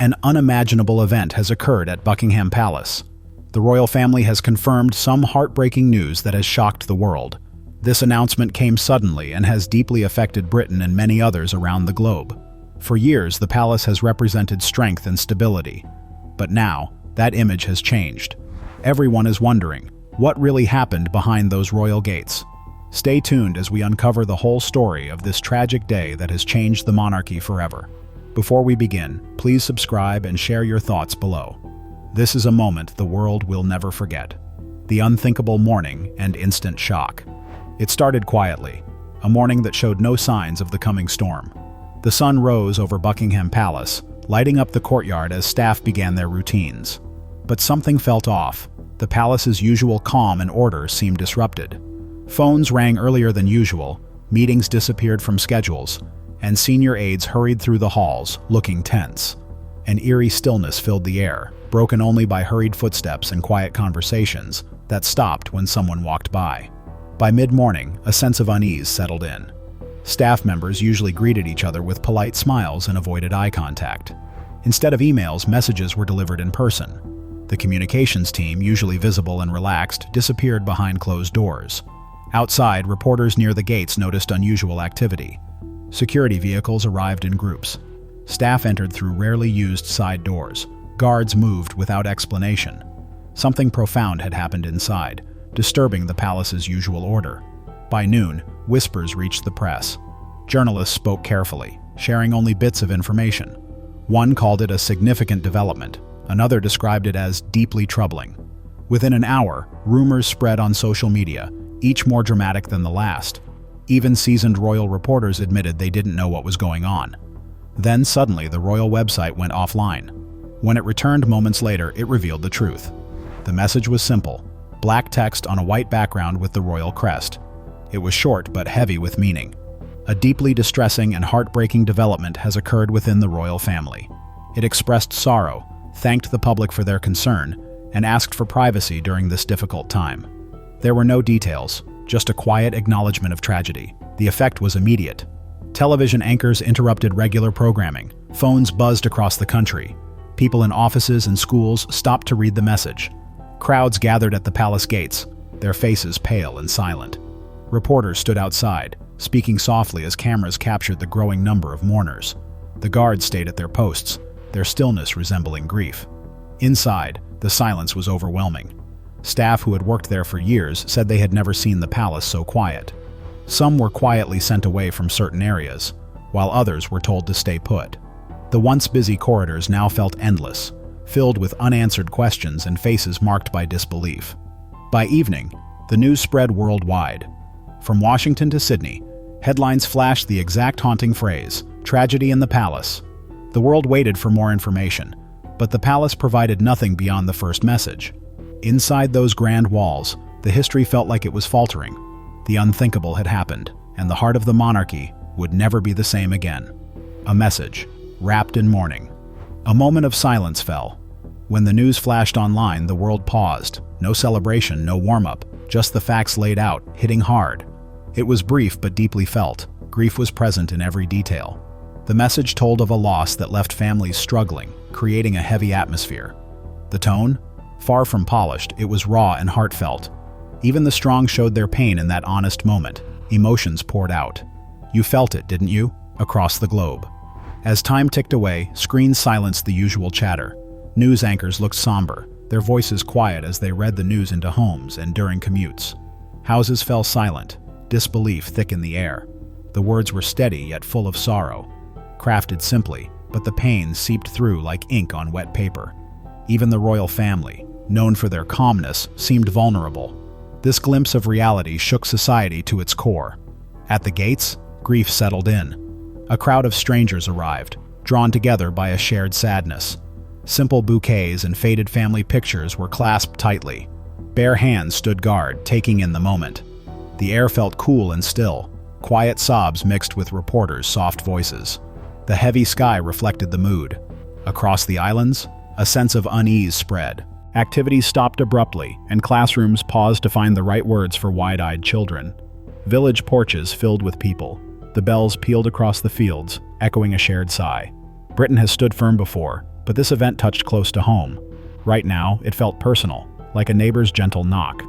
An unimaginable event has occurred at Buckingham Palace. The royal family has confirmed some heartbreaking news that has shocked the world. This announcement came suddenly and has deeply affected Britain and many others around the globe. For years, the palace has represented strength and stability. But now, that image has changed. Everyone is wondering, what really happened behind those royal gates? Stay tuned as we uncover the whole story of this tragic day that has changed the monarchy forever. Before we begin, please subscribe and share your thoughts below. This is a moment the world will never forget. The unthinkable morning and instant shock. It started quietly, a morning that showed no signs of the coming storm. The sun rose over Buckingham Palace, lighting up the courtyard as staff began their routines. But something felt off. The palace's usual calm and order seemed disrupted. Phones rang earlier than usual, meetings disappeared from schedules, and senior aides hurried through the halls, looking tense. An eerie stillness filled the air, broken only by hurried footsteps and quiet conversations that stopped when someone walked by. By mid-morning, a sense of unease settled in. Staff members usually greeted each other with polite smiles and avoided eye contact. Instead of emails, messages were delivered in person. The communications team, usually visible and relaxed, disappeared behind closed doors. Outside, reporters near the gates noticed unusual activity. Security vehicles arrived in groups. Staff entered through rarely used side doors. Guards moved without explanation. Something profound had happened inside, disturbing the palace's usual order. By noon, whispers reached the press. Journalists spoke carefully, sharing only bits of information. One called it a significant development. Another described it as deeply troubling. Within an hour, rumors spread on social media, each more dramatic than the last. Even seasoned royal reporters admitted they didn't know what was going on. Then suddenly the royal website went offline. When it returned moments later, it revealed the truth. The message was simple: black text on a white background with the royal crest. It was short but heavy with meaning. A deeply distressing and heartbreaking development has occurred within the royal family. It expressed sorrow, thanked the public for their concern, and asked for privacy during this difficult time. There were no details, just a quiet acknowledgement of tragedy. The effect was immediate. Television anchors interrupted regular programming. Phones buzzed across the country. People in offices and schools stopped to read the message. Crowds gathered at the palace gates, their faces pale and silent. Reporters stood outside, speaking softly as cameras captured the growing number of mourners. The guards stayed at their posts, their stillness resembling grief. Inside, the silence was overwhelming. Staff who had worked there for years said they had never seen the palace so quiet. Some were quietly sent away from certain areas, while others were told to stay put. The once busy corridors now felt endless, filled with unanswered questions and faces marked by disbelief. By evening, the news spread worldwide. From Washington to Sydney, headlines flashed the exact haunting phrase, "Tragedy in the palace." The world waited for more information, but the palace provided nothing beyond the first message. Inside those grand walls, the history felt like it was faltering. The unthinkable had happened, and the heart of the monarchy would never be the same again. A message, wrapped in mourning. A moment of silence fell. When the news flashed online, the world paused. No celebration, no warm-up, just the facts laid out, hitting hard. It was brief but deeply felt. Grief was present in every detail. The message told of a loss that left families struggling, creating a heavy atmosphere. The tone? Far from polished, it was raw and heartfelt. Even the strong showed their pain in that honest moment. Emotions poured out. You felt it, didn't you? Across the globe. As time ticked away, screens silenced the usual chatter. News anchors looked somber, their voices quiet as they read the news into homes and during commutes. Houses fell silent, disbelief thick in the air. The words were steady yet full of sorrow. Crafted simply, but the pain seeped through like ink on wet paper. Even the royal family, known for their calmness, seemed vulnerable. This glimpse of reality shook society to its core. At the gates, grief settled in. A crowd of strangers arrived, drawn together by a shared sadness. Simple bouquets and faded family pictures were clasped tightly. Bare hands stood guard, taking in the moment. The air felt cool and still, quiet sobs mixed with reporters' soft voices. The heavy sky reflected the mood. Across the islands, a sense of unease spread. Activities stopped abruptly, and classrooms paused to find the right words for wide-eyed children. Village porches filled with people. The bells pealed across the fields, echoing a shared sigh. Britain has stood firm before, But this event touched close to home. Right now, it felt personal, like a neighbor's gentle knock.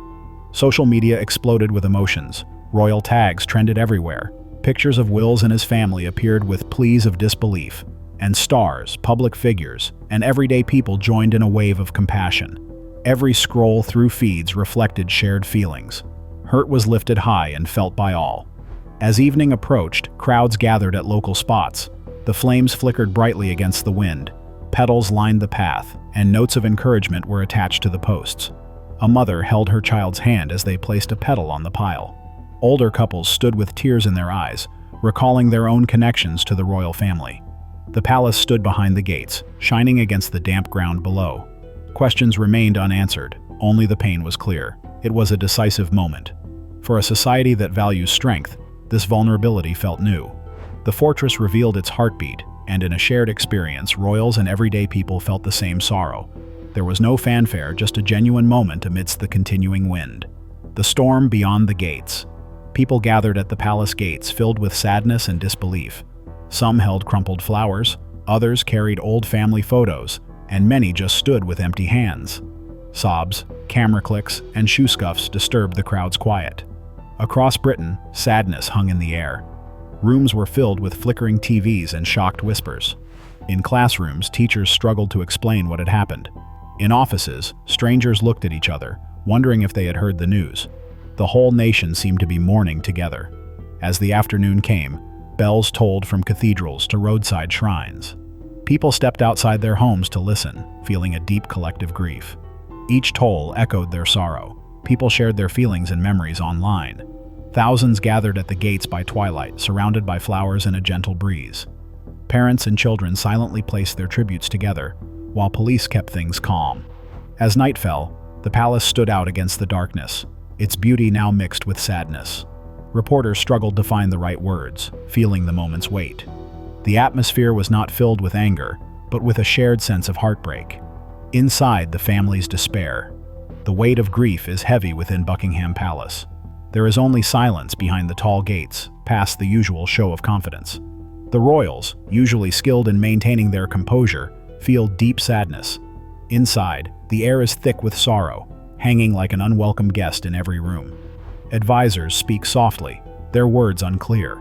Social media exploded with emotions. Royal tags trended everywhere. Pictures of Wills and his family appeared with pleas of disbelief. And stars, public figures, and everyday people joined in a wave of compassion. Every scroll through feeds reflected shared feelings. Hurt was lifted high and felt by all. As evening approached, crowds gathered at local spots. The flames flickered brightly against the wind. Petals lined the path, and notes of encouragement were attached to the posts. A mother held her child's hand as they placed a petal on the pile. Older couples stood with tears in their eyes, recalling their own connections to the royal family. The palace stood behind the gates, shining against the damp ground below. Questions remained unanswered, only the pain was clear. It was a decisive moment. For a society that values strength, this vulnerability felt new. The fortress revealed its heartbeat, and in a shared experience, royals and everyday people felt the same sorrow. There was no fanfare, just a genuine moment amidst the continuing wind. The storm beyond the gates. People gathered at the palace gates, filled with sadness and disbelief. Some held crumpled flowers, others carried old family photos, and many just stood with empty hands. Sobs, camera clicks, and shoe scuffs disturbed the crowd's quiet. Across Britain, sadness hung in the air. Rooms were filled with flickering TVs and shocked whispers. In classrooms, teachers struggled to explain what had happened. In offices, strangers looked at each other, wondering if they had heard the news. The whole nation seemed to be mourning together. As the afternoon came, bells tolled from cathedrals to roadside shrines. People stepped outside their homes to listen, feeling a deep collective grief. Each toll echoed their sorrow. People shared their feelings and memories online. Thousands gathered at the gates by twilight, surrounded by flowers and a gentle breeze. Parents and children silently placed their tributes together, while police kept things calm. As night fell, the palace stood out against the darkness, its beauty now mixed with sadness. Reporters struggled to find the right words, feeling the moment's weight. The atmosphere was not filled with anger, but with a shared sense of heartbreak. Inside the family's despair, the weight of grief is heavy within Buckingham Palace. There is only silence behind the tall gates, past the usual show of confidence. The royals, usually skilled in maintaining their composure, feel deep sadness. Inside, the air is thick with sorrow, hanging like an unwelcome guest in every room. Advisors speak softly, their words unclear.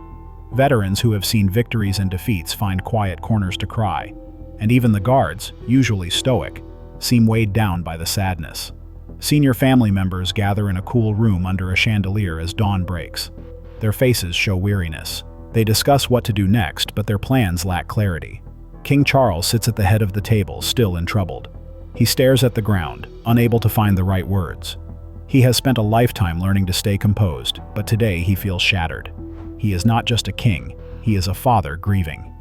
Veterans who have seen victories and defeats find quiet corners to cry. And even the guards, usually stoic, seem weighed down by the sadness. Senior family members gather in a cool room under a chandelier as dawn breaks. Their faces show weariness. They discuss what to do next, but their plans lack clarity. King Charles sits at the head of the table, still and troubled. He stares at the ground, unable to find the right words. He has spent a lifetime learning to stay composed, but today he feels shattered. He is not just a king, he is a father grieving.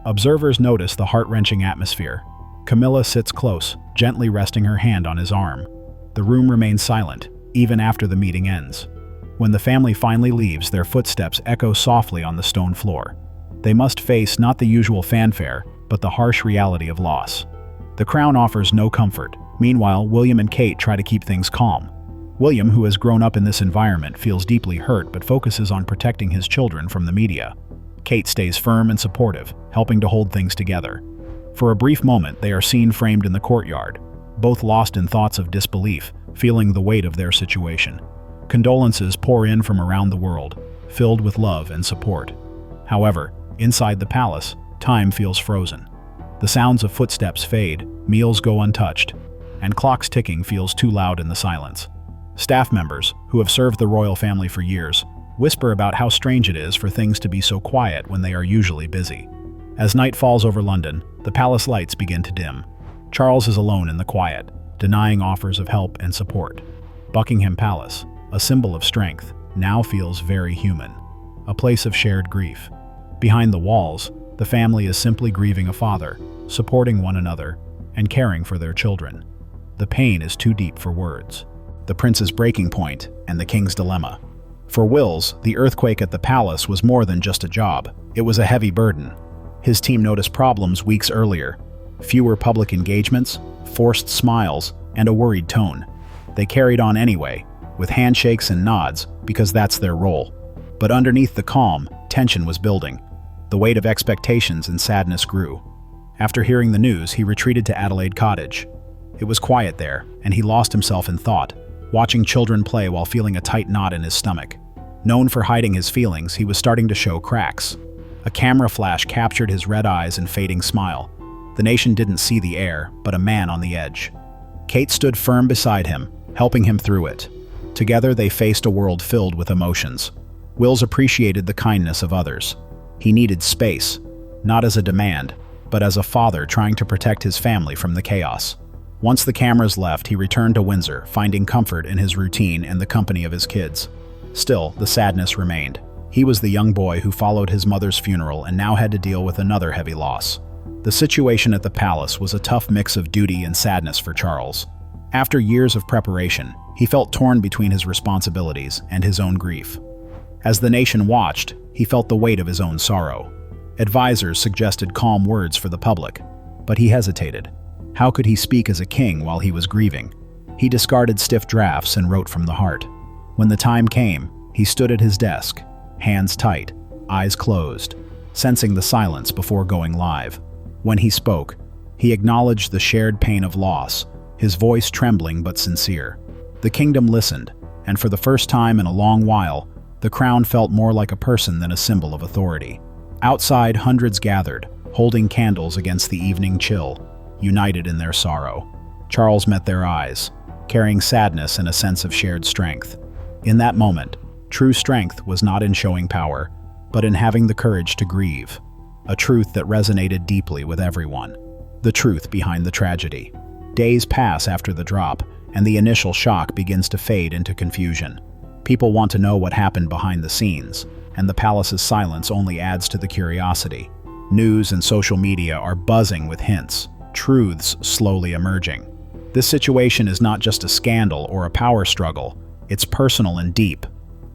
Observers notice the heart-wrenching atmosphere. Camilla sits close, gently resting her hand on his arm. The room remains silent, even after the meeting ends. When the family finally leaves, their footsteps echo softly on the stone floor. They must face not the usual fanfare, but the harsh reality of loss. The crown offers no comfort. Meanwhile, William and Kate try to keep things calm. William, who has grown up in this environment, feels deeply hurt but focuses on protecting his children from the media. Kate stays firm and supportive, helping to hold things together. For a brief moment, they are seen framed in the courtyard, both lost in thoughts of disbelief, feeling the weight of their situation. Condolences pour in from around the world, filled with love and support. However, inside the palace, time feels frozen. The sounds of footsteps fade, meals go untouched, and clocks ticking feels too loud in the silence. Staff members, who have served the royal family for years, whisper about how strange it is for things to be so quiet when they are usually busy. As night falls over London, the palace lights begin to dim. Charles is alone in the quiet, denying offers of help and support. Buckingham Palace, a symbol of strength, now feels very human, a place of shared grief. Behind the walls, the family is simply grieving a father, supporting one another, and caring for their children. The pain is too deep for words. The prince's breaking point and the king's dilemma. For Wills, the earthquake at the palace was more than just a job. It was a heavy burden. His team noticed problems weeks earlier. Fewer public engagements, forced smiles, and a worried tone. They carried on anyway, with handshakes and nods, because that's their role. But underneath the calm, tension was building. The weight of expectations and sadness grew. After hearing the news, he retreated to Adelaide Cottage. It was quiet there, and he lost himself in thought, watching children play while feeling a tight knot in his stomach. Known for hiding his feelings, he was starting to show cracks. A camera flash captured his red eyes and fading smile. The nation didn't see the heir, but a man on the edge. Kate stood firm beside him, helping him through it. Together they faced a world filled with emotions. Wills appreciated the kindness of others. He needed space, not as a demand, but as a father trying to protect his family from the chaos. Once the cameras left, he returned to Windsor, finding comfort in his routine and the company of his kids. Still, the sadness remained. He was the young boy who followed his mother's funeral and now had to deal with another heavy loss. The situation at the palace was a tough mix of duty and sadness for Charles. After years of preparation, he felt torn between his responsibilities and his own grief. As the nation watched, he felt the weight of his own sorrow. Advisors suggested calm words for the public, but he hesitated. How could he speak as a king while he was grieving? He discarded stiff drafts and wrote from the heart. When the time came, he stood at his desk, hands tight, eyes closed, sensing the silence before going live. When he spoke, he acknowledged the shared pain of loss, his voice trembling but sincere. The kingdom listened, and for the first time in a long while, the crown felt more like a person than a symbol of authority. Outside, hundreds gathered, holding candles against the evening chill, united in their sorrow. Charles met their eyes, carrying sadness and a sense of shared strength. In that moment, true strength was not in showing power, but in having the courage to grieve, a truth that resonated deeply with everyone. The truth behind the tragedy. Days pass after the drop, and the initial shock begins to fade into confusion. People want to know what happened behind the scenes, and the palace's silence only adds to the curiosity. News and social media are buzzing with hints, truths slowly emerging. This situation is not just a scandal or a power struggle, it's personal and deep.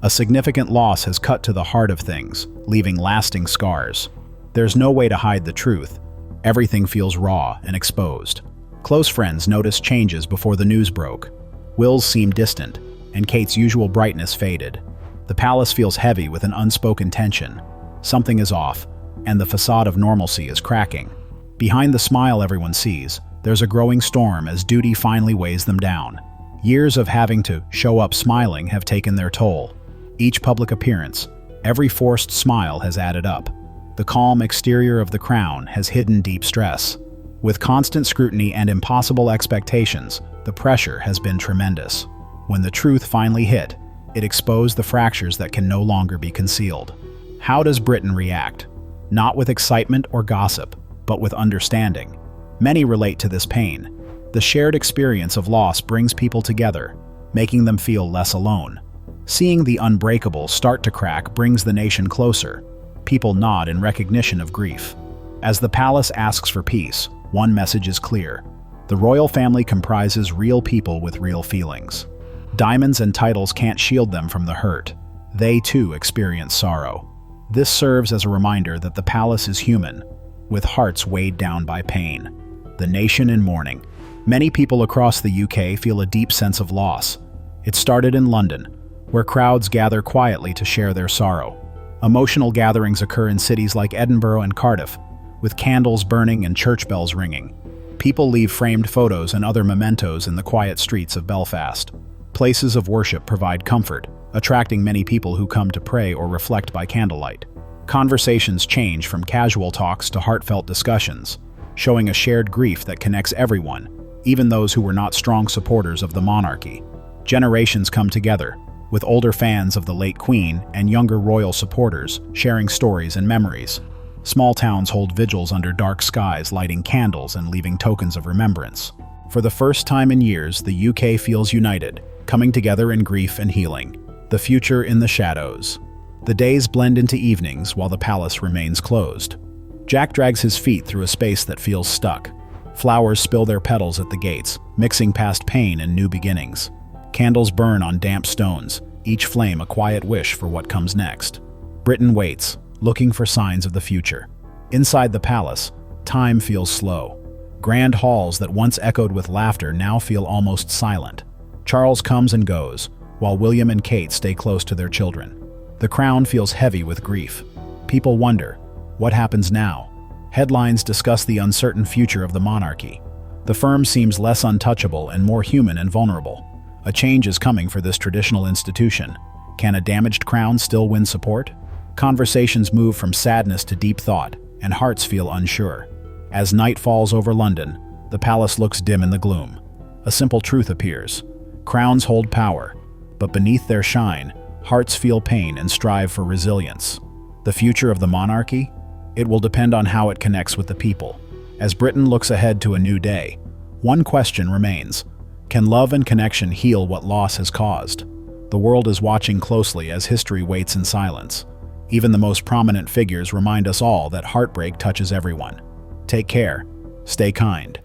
A significant loss has cut to the heart of things, leaving lasting scars. There's no way to hide the truth. Everything feels raw and exposed. Close friends noticed changes before the news broke. Will's seemed distant, and Kate's usual brightness faded. The palace feels heavy with an unspoken tension. Something is off, and the facade of normalcy is cracking. Behind the smile everyone sees, there's a growing storm as duty finally weighs them down. Years of having to show up smiling have taken their toll. Each public appearance, every forced smile has added up. The calm exterior of the crown has hidden deep stress. With constant scrutiny and impossible expectations, the pressure has been tremendous. When the truth finally hit, it exposed the fractures that can no longer be concealed. How does Britain react? Not with excitement or gossip, but with understanding. Many relate to this pain. The shared experience of loss brings people together, making them feel less alone. Seeing the unbreakable start to crack brings the nation closer. People nod in recognition of grief. As the palace asks for peace, one message is clear. The royal family comprises real people with real feelings. Diamonds and titles can't shield them from the hurt. They too experience sorrow. This serves as a reminder that the palace is human, with hearts weighed down by pain. The nation in mourning. Many people across the UK feel a deep sense of loss. It started in London, where crowds gather quietly to share their sorrow. Emotional gatherings occur in cities like Edinburgh and Cardiff, with candles burning and church bells ringing. People leave framed photos and other mementos in the quiet streets of Belfast. Places of worship provide comfort, attracting many people who come to pray or reflect by candlelight. Conversations change from casual talks to heartfelt discussions, showing a shared grief that connects everyone, even those who were not strong supporters of the monarchy. Generations come together, with older fans of the late Queen and younger royal supporters sharing stories and memories. Small towns hold vigils under dark skies, lighting candles and leaving tokens of remembrance. For the first time in years, the UK feels united, coming together in grief and healing. The future in the shadows. The days blend into evenings while the palace remains closed. Jack drags his feet through a space that feels stuck. Flowers spill their petals at the gates, mixing past pain and new beginnings. Candles burn on damp stones, each flame a quiet wish for what comes next. Britain waits, looking for signs of the future. Inside the palace, time feels slow. Grand halls that once echoed with laughter now feel almost silent. Charles comes and goes, while William and Kate stay close to their children. The crown feels heavy with grief. People wonder, what happens now? Headlines discuss the uncertain future of the monarchy. The firm seems less untouchable and more human and vulnerable. A change is coming for this traditional institution. Can a damaged crown still win support? Conversations move from sadness to deep thought, and hearts feel unsure. As night falls over London, the palace looks dim in the gloom. A simple truth appears. Crowns hold power, but beneath their shine, hearts feel pain and strive for resilience. The future of the monarchy? It will depend on how it connects with the people. As Britain looks ahead to a new day, one question remains. Can love and connection heal what loss has caused? The world is watching closely as history waits in silence. Even the most prominent figures remind us all that heartbreak touches everyone. Take care. Stay kind.